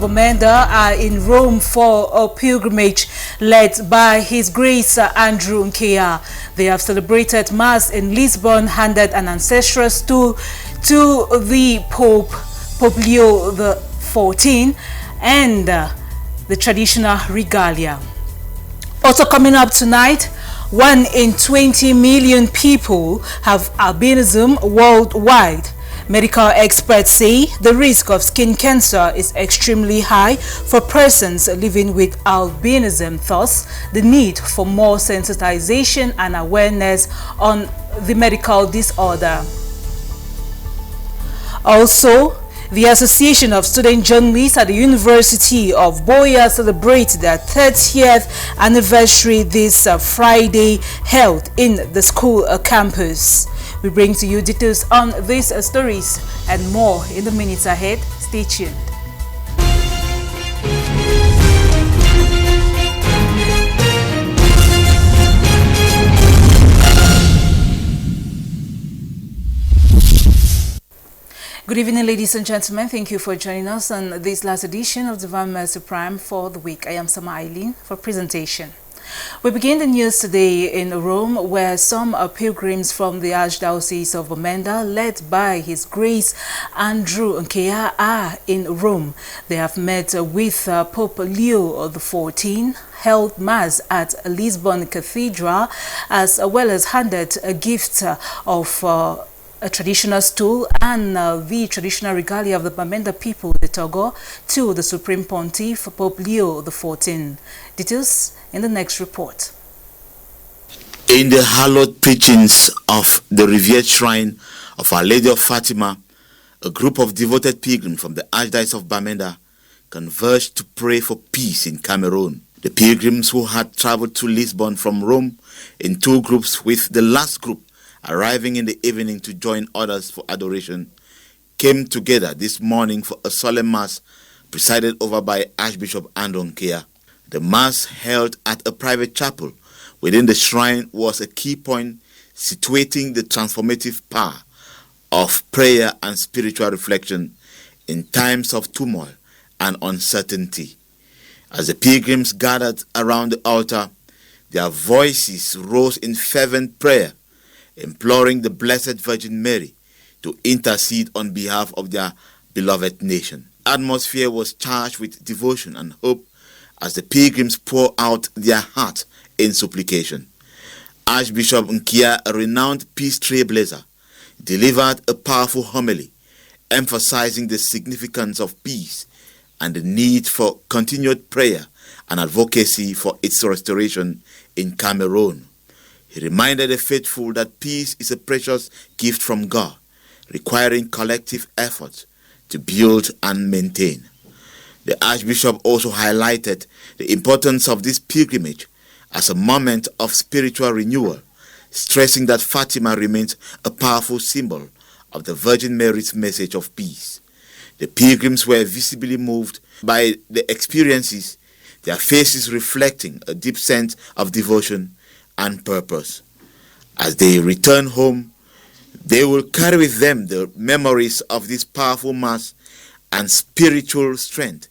Bamenda are in Rome for a pilgrimage led by His Grace Andrew Nkea. They have celebrated Mass in Lisbon, handed an ancestral stool to the Pope Leo XIV, and the traditional regalia. Also coming up tonight, 1 in 20 million people have albinism worldwide. Medical experts say the risk of skin cancer is extremely high for persons living with albinism, thus the need for more sensitization and awareness on the medical disorder. Also, the Association of Student Journalists at the University of Buea celebrates their 30th anniversary this Friday, held in the school campus. We bring to you details on these stories and more in the minutes ahead. Stay tuned. Good evening, ladies and gentlemen. Thank you for joining us on this last edition of Divine Mercy Prime for the week. I am Sama Eileen for presentation. We begin the news today in Rome, where some pilgrims from the Archdiocese of Bamenda, led by His Grace Andrew Nkea, are in Rome. They have met with Pope Leo XIV, held Mass at Lisbon Cathedral, as well as handed a gift of a traditional stool and the traditional regalia of the Bamenda people, the Togo, to the Supreme Pontiff, Pope Leo XIV. Details in the next report. In the hallowed preachings of the revered shrine of Our Lady of Fatima, a group of devoted pilgrims from the Archdiocese of Bamenda converged to pray for peace in Cameroon. The pilgrims, who had traveled to Lisbon from Rome in two groups, with the last group arriving in the evening to join others for adoration, came together this morning for a solemn Mass presided over by Archbishop Andrew Nkea. The Mass, held at a private chapel within the shrine, was a key point situating the transformative power of prayer and spiritual reflection in times of turmoil and uncertainty. As the pilgrims gathered around the altar, their voices rose in fervent prayer, imploring the Blessed Virgin Mary to intercede on behalf of their beloved nation. The atmosphere was charged with devotion and hope as the pilgrims pour out their heart in supplication. Archbishop Nkea, a renowned peace trailblazer, delivered a powerful homily emphasizing the significance of peace and the need for continued prayer and advocacy for its restoration in Cameroon. He reminded the faithful that peace is a precious gift from God, requiring collective effort to build and maintain. The Archbishop also highlighted the importance of this pilgrimage as a moment of spiritual renewal, stressing that Fatima remains a powerful symbol of the Virgin Mary's message of peace. The pilgrims were visibly moved by the experiences, their faces reflecting a deep sense of devotion and purpose. As they return home, they will carry with them the memories of this powerful Mass and spiritual strength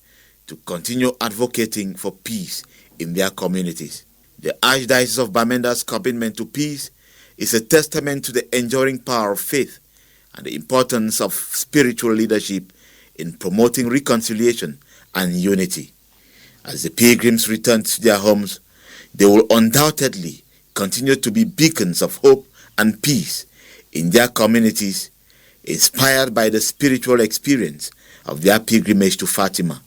to continue advocating for peace in their communities. The Archdiocese of Bamenda's commitment to peace is a testament to the enduring power of faith and the importance of spiritual leadership in promoting reconciliation and unity. As the pilgrims return to their homes, they will undoubtedly continue to be beacons of hope and peace in their communities, inspired by the spiritual experience of their pilgrimage to Fatima.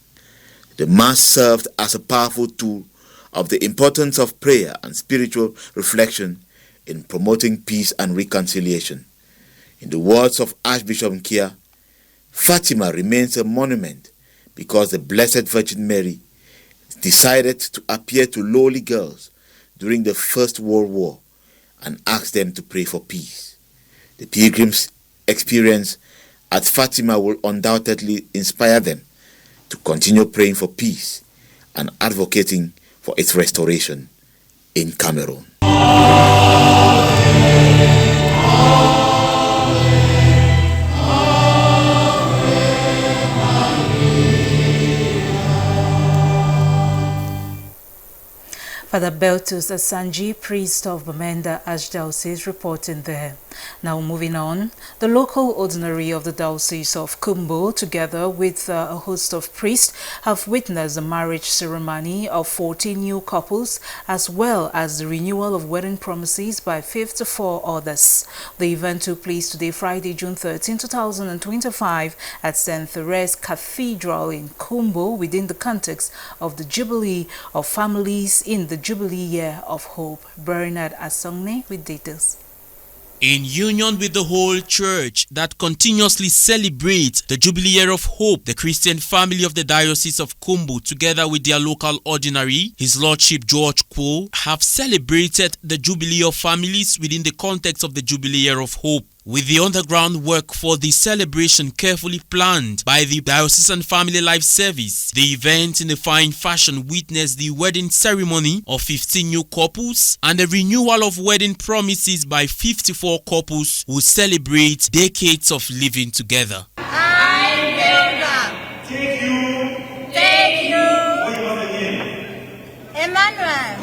The Mass served as a powerful tool of the importance of prayer and spiritual reflection in promoting peace and reconciliation. In the words of Archbishop Nkea, Fatima remains a monument because the Blessed Virgin Mary decided to appear to lowly girls during the First World War and asked them to pray for peace. The pilgrims' experience at Fatima will undoubtedly inspire them to continue praying for peace and advocating for its restoration in Cameroon. Father Beltus Asanji, priest of Bamenda Archdiocese, reporting there. Now moving on, the local ordinary of the Diocese of Kumbo, together with a host of priests, have witnessed the marriage ceremony of 14 new couples, as well as the renewal of wedding promises by 54 others. The event took place today, Friday, June 13, 2025, at St. Therese Cathedral in Kumbo, within the context of the Jubilee of Families in the Jubilee Year of Hope. Bernard Asongne with details. In union with the whole church that continuously celebrates the Jubilee Year of Hope, the Christian family of the Diocese of Kumbo, together with their local ordinary, His Lordship George Kwo, have celebrated the Jubilee of Families within the context of the Jubilee Year of Hope. With the underground work for the celebration carefully planned by the Diocesan Family Life Service, the event in a fine fashion witnessed the wedding ceremony of 15 new couples and the renewal of wedding promises by 54 couples who celebrate decades of living together. Take you. Emmanuel.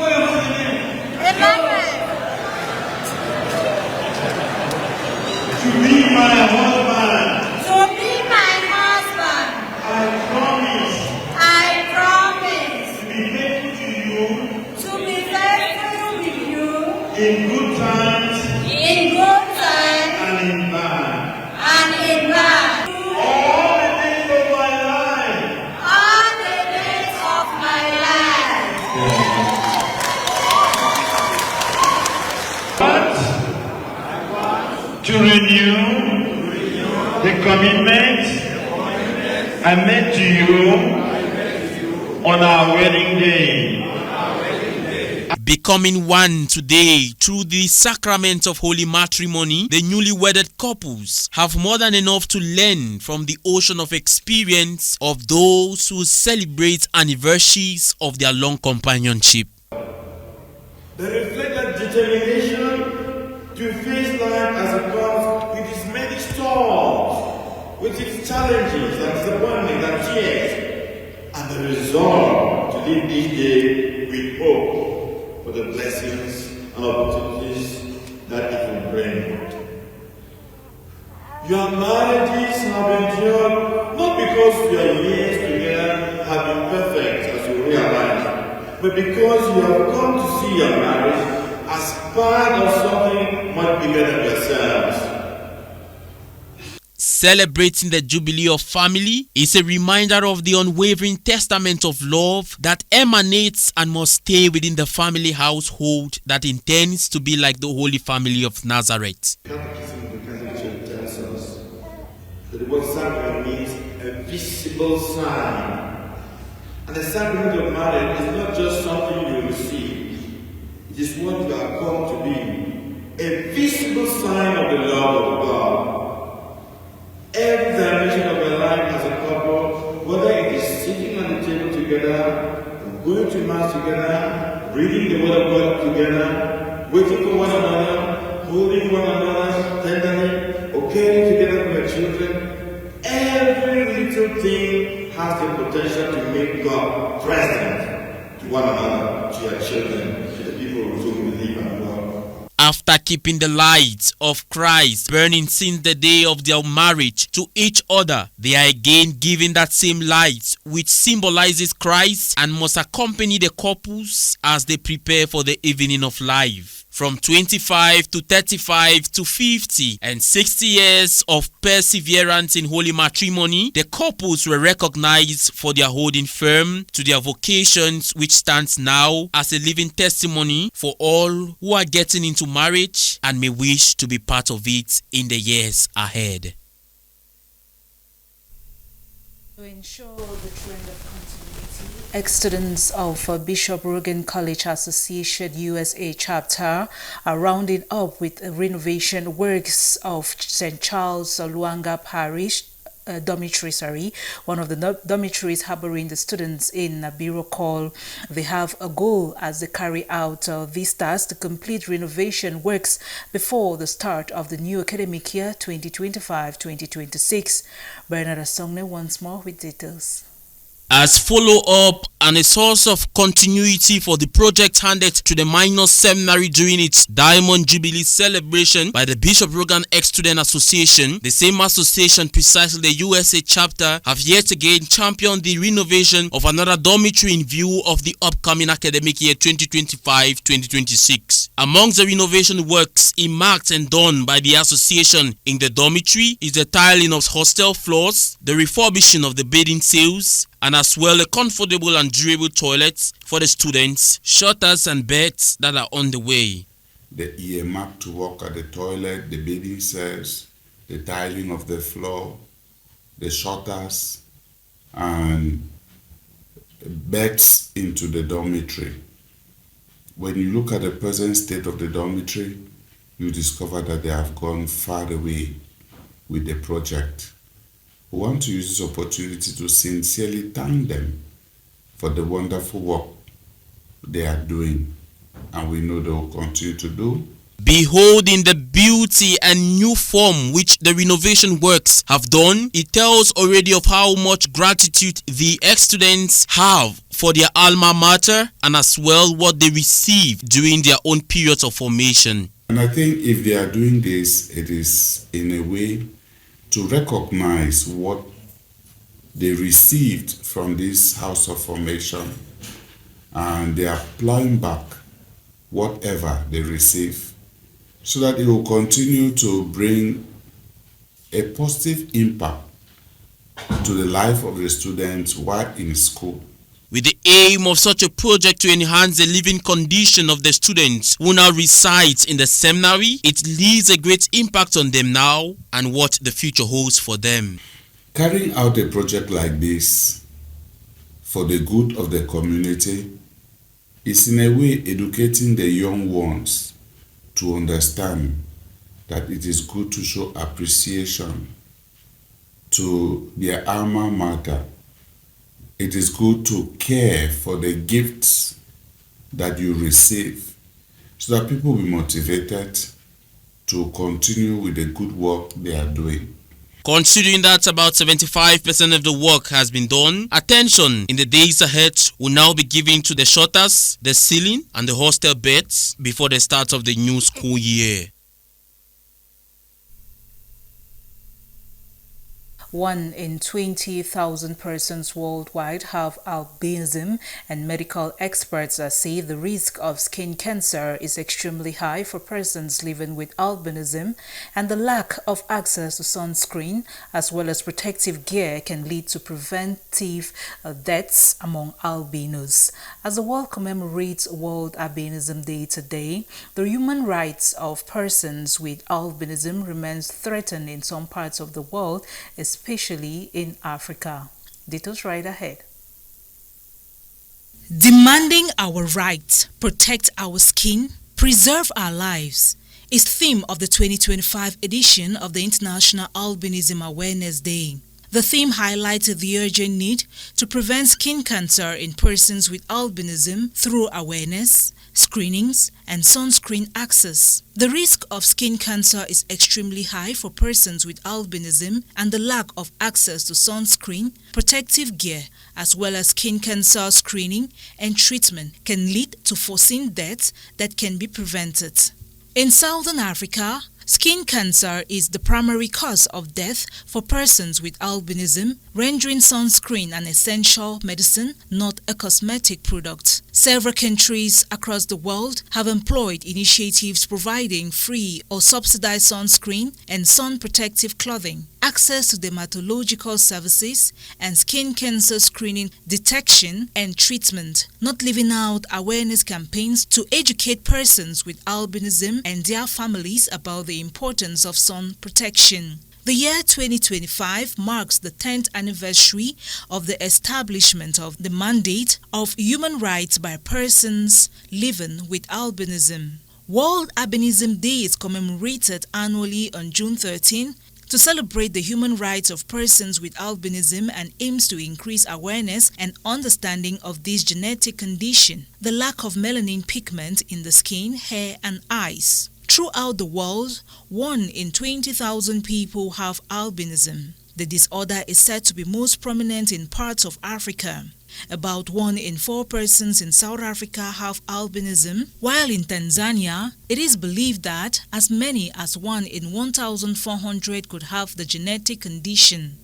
To be my husband. I promise. To be faithful to you. In good times. And in bad. All the days of my life. But to renew the commitment I made to you on our wedding day. Becoming one today through the sacrament of holy matrimony, the newly wedded couples have more than enough to learn from the ocean of experience of those who celebrate anniversaries of their long companionship. They reflect that determination to face life as it comes with its many storms, with its challenges and disappointments and tears, and the resolve to live each day with hope for the blessings and opportunities that it will bring. Your marriages have endured not because your years together have been perfect as you realize, but because you have come to see your marriage as part of something much bigger than yourselves. Celebrating the Jubilee of Family is a reminder of the unwavering testament of love that emanates and must stay within the family household that intends to be like the Holy Family of Nazareth. Catechism of the Catholic Church tells us that the word sacrament means a visible sign. And the sacrament of marriage is not just something you receive. It is what you are called to be, a visible sign of the love of God. Every dimension of your life as a couple, whether it is sitting on the table together, going to mass together, reading the word of God together, waiting for one another, holding one another tenderly, or caring together for your children, every little thing has the potential to make God present to one another, to your children, to the people who believe and love. After keeping the light of Christ burning since the day of their marriage to each other, they are again giving that same light which symbolizes Christ and must accompany the couples as they prepare for the evening of life. From 25 to 35 to 50 and 60 years of perseverance in holy matrimony, the couples were recognized for their holding firm to their vocations, which stands now as a living testimony for all who are getting into marriage and may wish to be part of it in the years ahead. To ensure the trend of continuity, ex-students of Bishop Rogan College Association USA chapter are rounding up with renovation works of St. Charles Luanga Parish dormitory, one of the dormitories harboring the students in Biro Call. They have a goal as they carry out these tasks to complete renovation works before the start of the new academic year 2025-2026. Bernard Asongne once more with details. As follow-up and a source of continuity for the project handed to the Minor Seminary during its Diamond Jubilee celebration by the Bishop Rogan Ex-Student Association, the same association, precisely the USA chapter, have yet again championed the renovation of another dormitory in view of the upcoming academic year 2025-2026. Amongst the renovation works earmarked and done by the association in the dormitory is the tiling of hostel floors, the refurbishing of the bathing cells, and as well a comfortable and durable toilets for the students, shutters and beds that are on the way. The earmarked work at the toilet, the bathing cells, the tiling of the floor, the shutters, and beds into the dormitory. When you look at the present state of the dormitory, you discover that they have gone far away with the project. We want to use this opportunity to sincerely thank them for the wonderful work they are doing, and we know they will continue to do. Beholding the beauty and new form which the renovation works have done, it tells already of how much gratitude the ex-students have for their alma mater and as well what they receive during their own periods of formation. And I think if they are doing this, it is in a way to recognize what they received from this house of formation, and they are plowing back whatever they receive so that it will continue to bring a positive impact to the life of the students while in school. With the aim of such a project to enhance the living condition of the students who now reside in the seminary, it leaves a great impact on them now and what the future holds for them. Carrying out a project like this for the good of the community is in a way educating the young ones to understand that it is good to show appreciation to their alma mater. It is good to care for the gifts that you receive so that people will be motivated to continue with the good work they are doing. Considering that about 75% of the work has been done, attention in the days ahead will now be given to the shutters, the ceiling and the hostel beds before the start of the new school year. 1 in 20,000 persons worldwide have albinism, and medical experts say the risk of skin cancer is extremely high for persons living with albinism, and the lack of access to sunscreen as well as protective gear can lead to preventive deaths among albinos. As the world commemorates World Albinism Day today, the human rights of persons with albinism remains threatened in some parts of the world, especially in Africa. Details right ahead. Demanding our rights, protect our skin, preserve our lives is theme of the 2025 edition of the International Albinism Awareness Day. The theme highlighted the urgent need to prevent skin cancer in persons with albinism through awareness, screenings, and sunscreen access. The risk of skin cancer is extremely high for persons with albinism, and the lack of access to sunscreen, protective gear, as well as skin cancer screening and treatment can lead to foreseen deaths that can be prevented. In Southern Africa, skin cancer is the primary cause of death for persons with albinism, rendering sunscreen an essential medicine, not a cosmetic product. Several countries across the world have employed initiatives providing free or subsidized sunscreen and sun protective clothing, access to dermatological services, and skin cancer screening, detection, and treatment, not leaving out awareness campaigns to educate persons with albinism and their families about the importance of sun protection. The year 2025 marks the 10th anniversary of the establishment of the mandate of human rights by persons living with albinism. World Albinism Day is commemorated annually on June 13 to celebrate the human rights of persons with albinism and aims to increase awareness and understanding of this genetic condition, the lack of melanin pigment in the skin, hair, and eyes. Throughout the world, 1 in 20,000 people have albinism. The disorder is said to be most prominent in parts of Africa. About 1 in 4 persons in South Africa have albinism, while in Tanzania, it is believed that as many as 1 in 1,400 could have the genetic condition.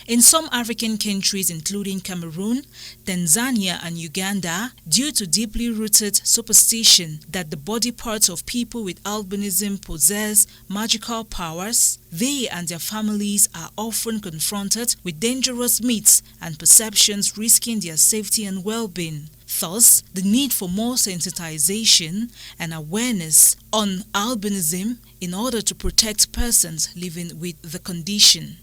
In some African countries, including Cameroon, Tanzania and Uganda, due to deeply rooted superstition that the body parts of people with albinism possess magical powers, they and their families are often confronted with dangerous myths and perceptions risking their safety and well-being. Thus, the need for more sensitization and awareness on albinism in order to protect persons living with the condition.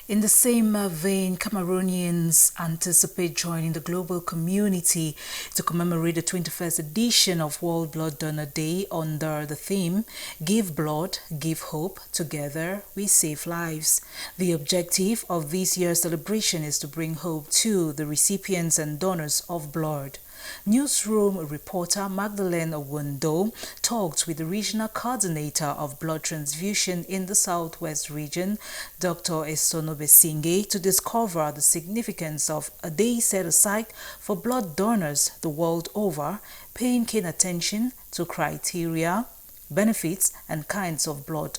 In the same vein, Cameroonians anticipate joining the global community to commemorate the 21st edition of World Blood Donor Day under the theme, Give Blood, Give Hope, Together We Save Lives. The objective of this year's celebration is to bring hope to the recipients and donors of blood. Newsroom reporter Magdalene Owundo talked with the regional coordinator of blood transfusion in the Southwest region, Dr. Esono Besinge, to discover the significance of a day set aside for blood donors the world over, paying keen attention to criteria, benefits, and kinds of blood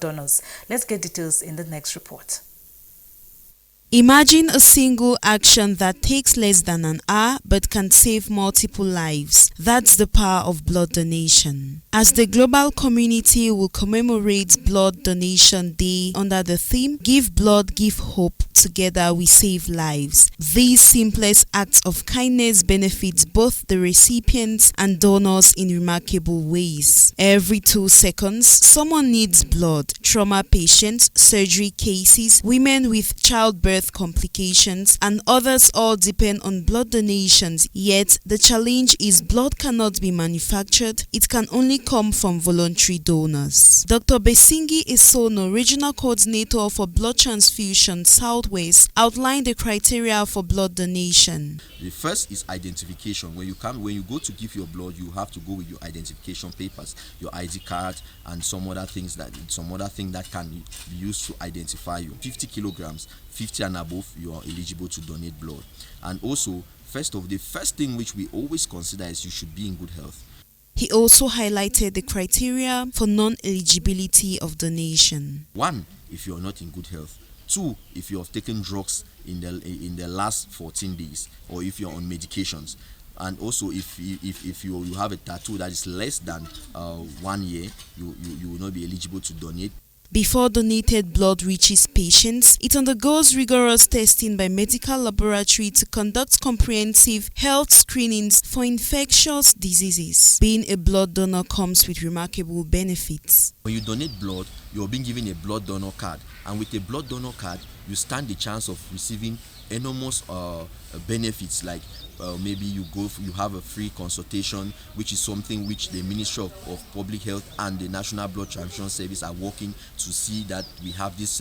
donors. Let's get details in the next report. Imagine a single action that takes less than an hour but can save multiple lives. That's the power of blood donation. As the global community will commemorate Blood Donation Day under the theme, Give Blood, Give Hope, Together We Save Lives. These simplest acts of kindness benefit both the recipients and donors in remarkable ways. Every 2 seconds, someone needs blood. Trauma patients, surgery cases, women with childbirth complications, and others all depend on blood donations. Yet, the challenge is blood cannot be manufactured. It can only come from voluntary donors. Dr. Besingi Esono, Regional Coordinator for Blood Transfusion Southwest, outlined the criteria for blood donation. The first is identification. When you go to give your blood, you have to go with your identification papers, your ID card, and some other thing that can be used to identify you. 50 kilograms, 50 and above, you are eligible to donate blood. And also, the first thing which we always consider is you should be in good health. He also highlighted the criteria for non-eligibility of donation. 1, if you are not in good health. 2, if you have taken drugs in the last 14 days, or if you are on medications. And also, if you have a tattoo that is less than 1 year, you will not be eligible to donate. Before donated blood reaches patients, it undergoes rigorous testing by medical laboratory to conduct comprehensive health screenings for infectious diseases. Being a blood donor comes with remarkable benefits. When you donate blood, you're being given a blood donor card, and with a blood donor card, you stand the chance of receiving enormous benefits, like maybe you have a free consultation, which is something which the Ministry of Public Health and the National Blood Transfusion Service are working to see that we have this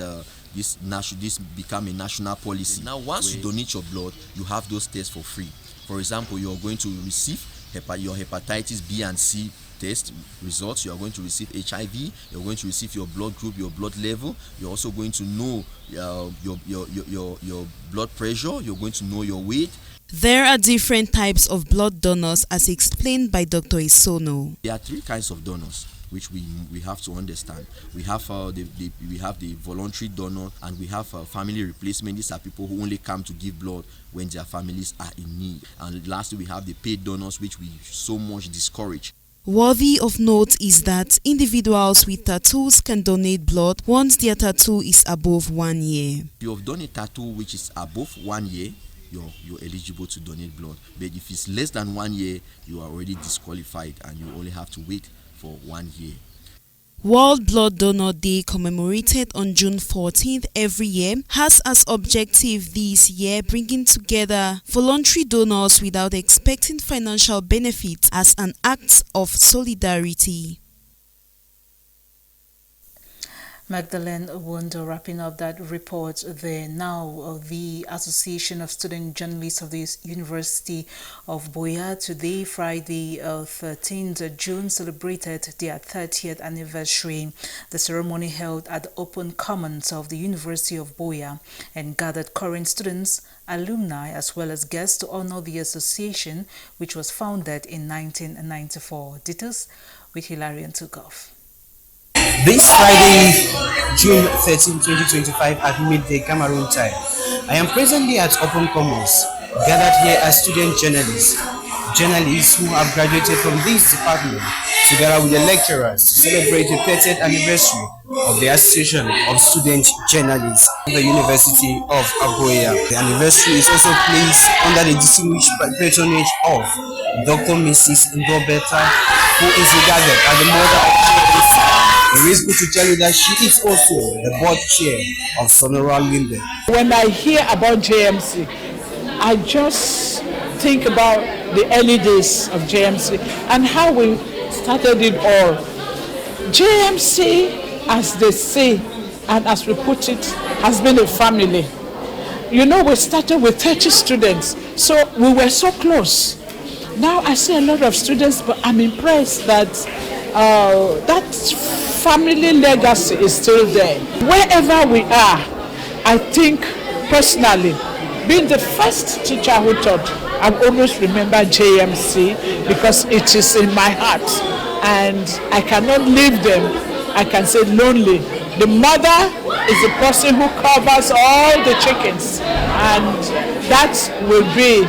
become a national policy. Now, once you donate your blood, you have those tests for free. For example, you're going to receive your hepatitis B and C test results. You are going to receive HIV. You're going to receive your blood group, your blood level. You're also going to know your blood pressure. You're going to know your weight. There are different types of blood donors, as explained by Dr. Esono. There are 3 kinds of donors which we have to understand. We have the voluntary donor, and we have family replacement. These are people who only come to give blood when their families are in need. And lastly, we have the paid donors, which we so much discourage. Worthy of note is that individuals with tattoos can donate blood once their tattoo is above 1 year. If you have done a tattoo which is above 1 year, you're eligible to donate blood. But if it's less than 1 year, you are already disqualified, and you only have to wait for 1 year. World Blood Donor Day, commemorated on June 14th every year, has as objective this year bringing together voluntary donors without expecting financial benefits as an act of solidarity. Magdalene Wondo wrapping up that report there. Now, the Association of Student Journalists of the University of Buea today, Friday, 13th June, celebrated their 30th anniversary. The ceremony held at the open commons of the University of Buea and gathered current students, alumni, as well as guests to honor the association, which was founded in 1994. Details with Hilarion Tukov. This Friday, June 13, 2025 at midday Cameroon time, I am presently at Open Commons, gathered here as student journalists who have graduated from this department, together with the lecturers, to celebrate the 30th anniversary of the Association of Student Journalists of the University of Buea. The anniversary is also placed under the distinguished patronage of Dr. Mrs. Ndobeta, who is regarded as the mother of journalists. It is good to tell you that she is also the board chair of Sonora Linde. When I hear about JMC, I just think about the early days of JMC and how we started it all. JMC, as they say, and as we put it, has been a family. You know, we started with 30 students, so we were so close. Now I see a lot of students, but I'm impressed that that family legacy is still there. Wherever we are, I think personally, being the first teacher who taught, I always remember JMC because it is in my heart and I cannot leave them. I can say lonely. The mother is the person who covers all the chickens, and that will be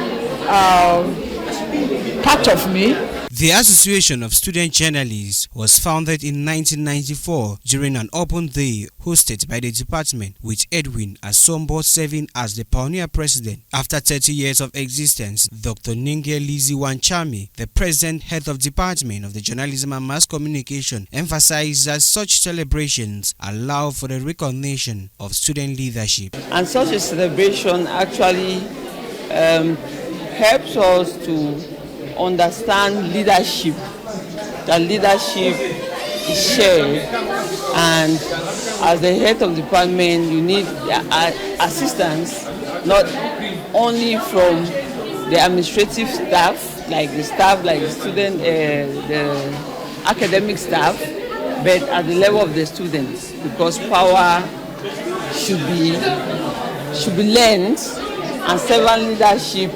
part of me. The Association of Student Journalists was founded in 1994 during an open day hosted by the department, with Edwin Asombo serving as the pioneer president. After 30 years of existence, Dr. Ninge Lizzie Wanchami, the present head of department of the Journalism and Mass Communication, emphasized that such celebrations allow for the recognition of student leadership. And such a celebration actually helps us to understand leadership, that leadership is shared, and as the head of the department you need assistance not only from the administrative staff, like the student, the academic staff, but at the level of the students, because power should be learned, and servant leadership,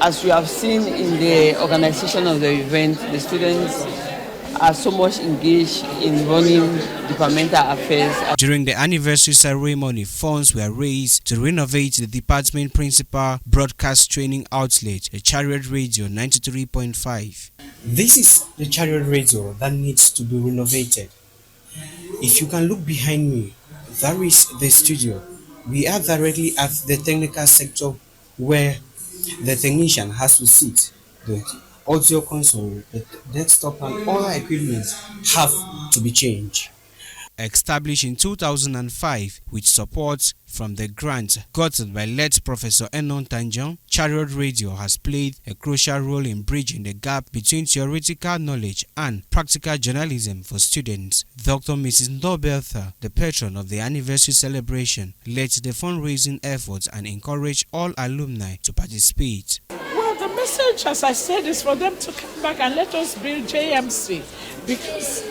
as we have seen in the organization of the event, the students are so much engaged in running departmental affairs. During the anniversary ceremony, funds were raised to renovate the department principal broadcast training outlet, the Chariot Radio 93.5. This is the Chariot Radio that needs to be renovated. If you can look behind me, that is the studio. We are directly at the technical sector where the technician has to sit. The audio console, the desktop and all equipment have to be changed. Established in 2005 with support from the grant gotten by late Professor Enon Tanjong, Chariot Radio has played a crucial role in bridging the gap between theoretical knowledge and practical journalism for students. Dr. Mrs. Ndobetha, the patron of the anniversary celebration, led the fundraising efforts and encouraged all alumni to participate. Well, the message, as I said, is for them to come back and let us build JMC, because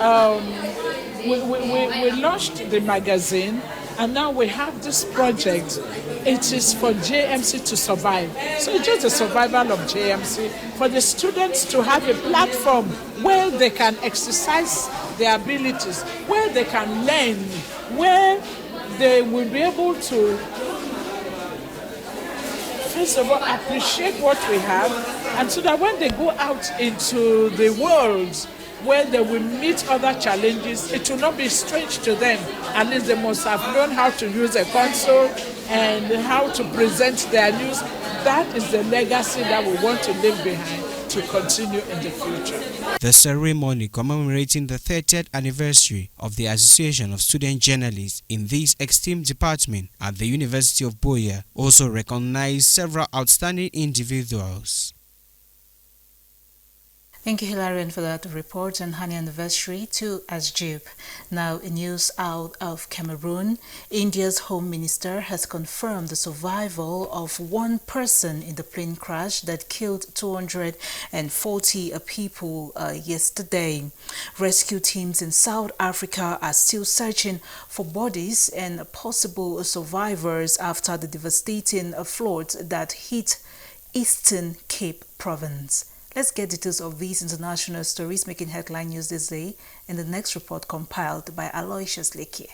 we launched the magazine and now we have this project. It is for JMC to survive. So it's just the survival of JMC, for the students to have a platform where they can exercise their abilities, where they can learn, where they will be able to, first of all, appreciate what we have, and so that when they go out into the world where they will meet other challenges, it will not be strange to them. At least they must have learned how to use a console and how to present their news. That is the legacy that we want to leave behind to continue in the future. The ceremony commemorating the 30th anniversary of the Association of Student Journalists in this esteemed department at the University of Buea also recognized several outstanding individuals. Thank you, Hilarion, for that report on Honey Anniversary to Asjib. Now, in news out of Cameroon, India's Home Minister has confirmed the survival of one person in the plane crash that killed 240 people yesterday. Rescue teams in South Africa are still searching for bodies and possible survivors after the devastating flood that hit Eastern Cape Province. Let's get details of these international stories making headline news this day in the next report compiled by Aloysius Lekie.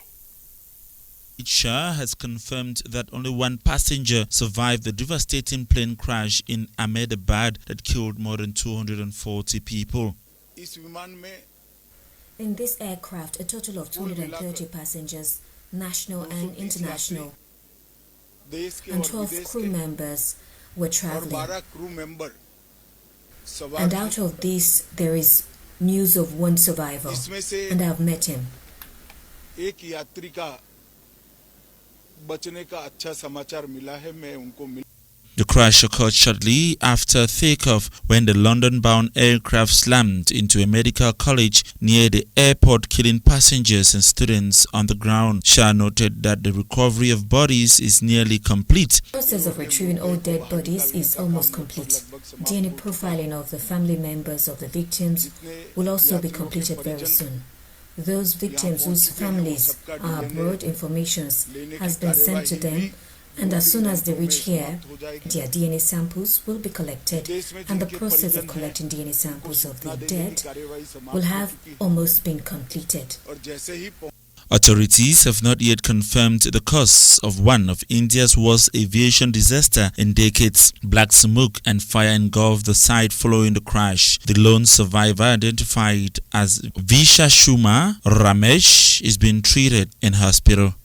Shah has confirmed that only one passenger survived the devastating plane crash in Ahmedabad that killed more than 240 people. In this aircraft, a total of 230 passengers, national and international, and 12 crew members were traveling. And out of this, there is news of one survivor, and I have met him. The crash occurred shortly after takeoff when the London-bound aircraft slammed into a medical college near the airport, killing passengers and students on the ground. Shah noted that the recovery of bodies is nearly complete. The process of retrieving all dead bodies is almost complete. DNA profiling of the family members of the victims will also be completed very soon. Those victims whose families are abroad, information has been sent to them, and as soon as they reach here, their DNA samples will be collected, and the process of collecting DNA samples of the dead will have almost been completed. Authorities have not yet confirmed the cause of one of India's worst aviation disaster in decades. Black smoke and fire engulfed the site following the crash. The lone survivor, identified as Vishashuma Ramesh, is being treated in hospital.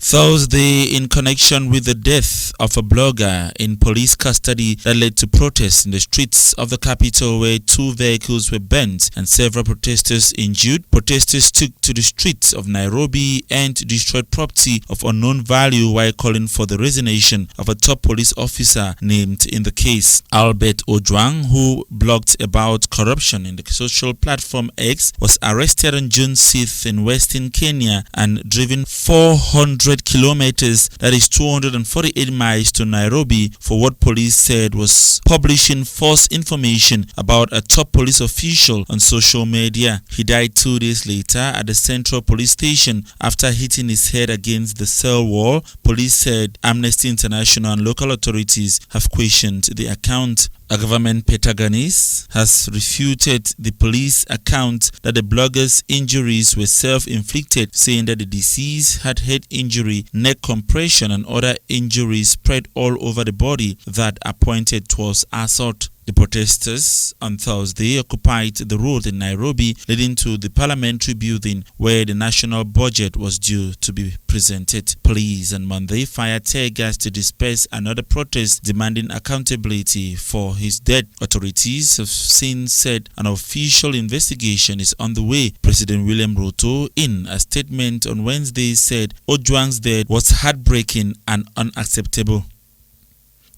Thursday, in connection with the death of a blogger in police custody that led to protests in the streets of the capital where 2 vehicles were burnt and several protesters injured, protesters took to the streets of Nairobi and destroyed property of unknown value while calling for the resignation of a top police officer named in the case. Albert Ojwang, who blogged about corruption in the social platform X, was arrested on June 6th in Western Kenya and driven 400 kilometers, that is 248 miles, to Nairobi for what police said was publishing false information about a top police official on social media. He died 2 days later at the Central Police Station after hitting his head against the cell wall. Police said Amnesty International and local authorities have questioned the account. A government protagonist has refuted the police account that the blogger's injuries were self-inflicted, saying that the deceased had head injury, neck compression and other injuries spread all over the body that are pointed towards assault. The protesters on Thursday occupied the road in Nairobi leading to the parliamentary building where the national budget was due to be presented. Police on Monday fired tear gas to disperse another protest demanding accountability for his death. Authorities have since said an official investigation is on the way. President William Ruto, in a statement on Wednesday, said Ojwang's death was heartbreaking and unacceptable.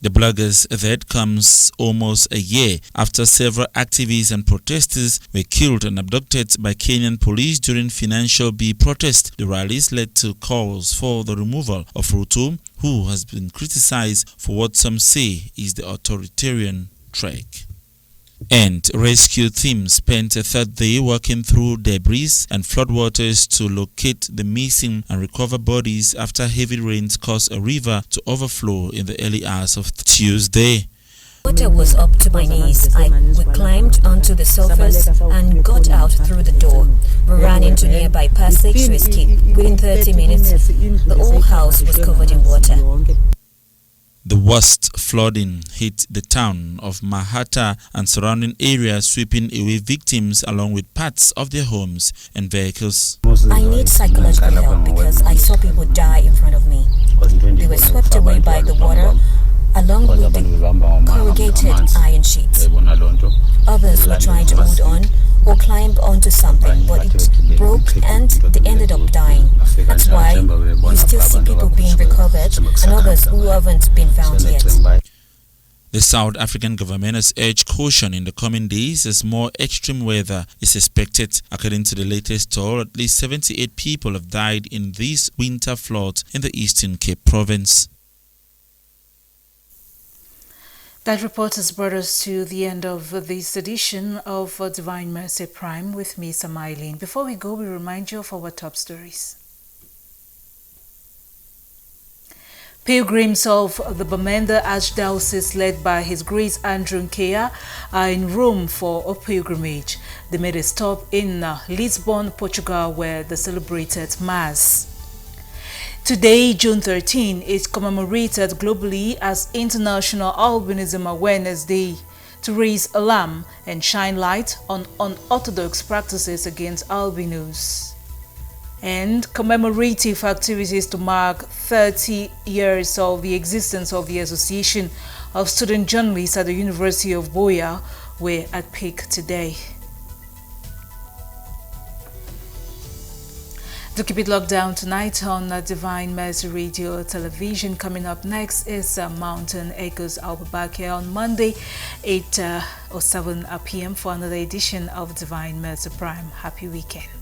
The blogger's death comes almost a year after several activists and protesters were killed and abducted by Kenyan police during Financial Bill protests. The rallies led to calls for the removal of Ruto, who has been criticized for what some say is the authoritarian track. And rescue teams spent a third day working through debris and floodwaters to locate the missing and recover bodies after heavy rains caused a river to overflow in the early hours of Tuesday. Water was up to my knees. We climbed onto the surface and got out through the door. We ran into nearby passage to escape. Within 30 minutes, the whole house was covered in water. The worst flooding hit the town of Mahata and surrounding areas, sweeping away victims along with parts of their homes and vehicles. I need psychological help because I saw people die in front of me. They were swept away by the water along with the corrugated iron sheets. Others were trying to hold on or climb onto something, but it broke and they ended up dying. That's why you still see people being recovered and others who haven't been found yet. The South African government has urged caution in the coming days as more extreme weather is expected. According to the latest toll, at least 78 people have died in these winter floods in the Eastern Cape province. That report has brought us to the end of this edition of Divine Mercy Prime with me, Samailin. Before we go, we remind you of our top stories. Pilgrims of the Bamenda Archdiocese, led by His Grace Andrew Nkea, are in Rome for a pilgrimage. They made a stop in Lisbon, Portugal, where they celebrated Mass. Today, June 13, is commemorated globally as International Albinism Awareness Day, to raise alarm and shine light on unorthodox practices against albinos. And commemorative activities to mark 30 years of the existence of the Association of Student Journalists at the University of Buea were at peak today. To keep it locked down tonight on Divine Mercy Radio Television. Coming up next is Mountain Echoes. I'll be back here on Monday, 8 or 7 p.m. for another edition of Divine Mercy Prime. Happy weekend.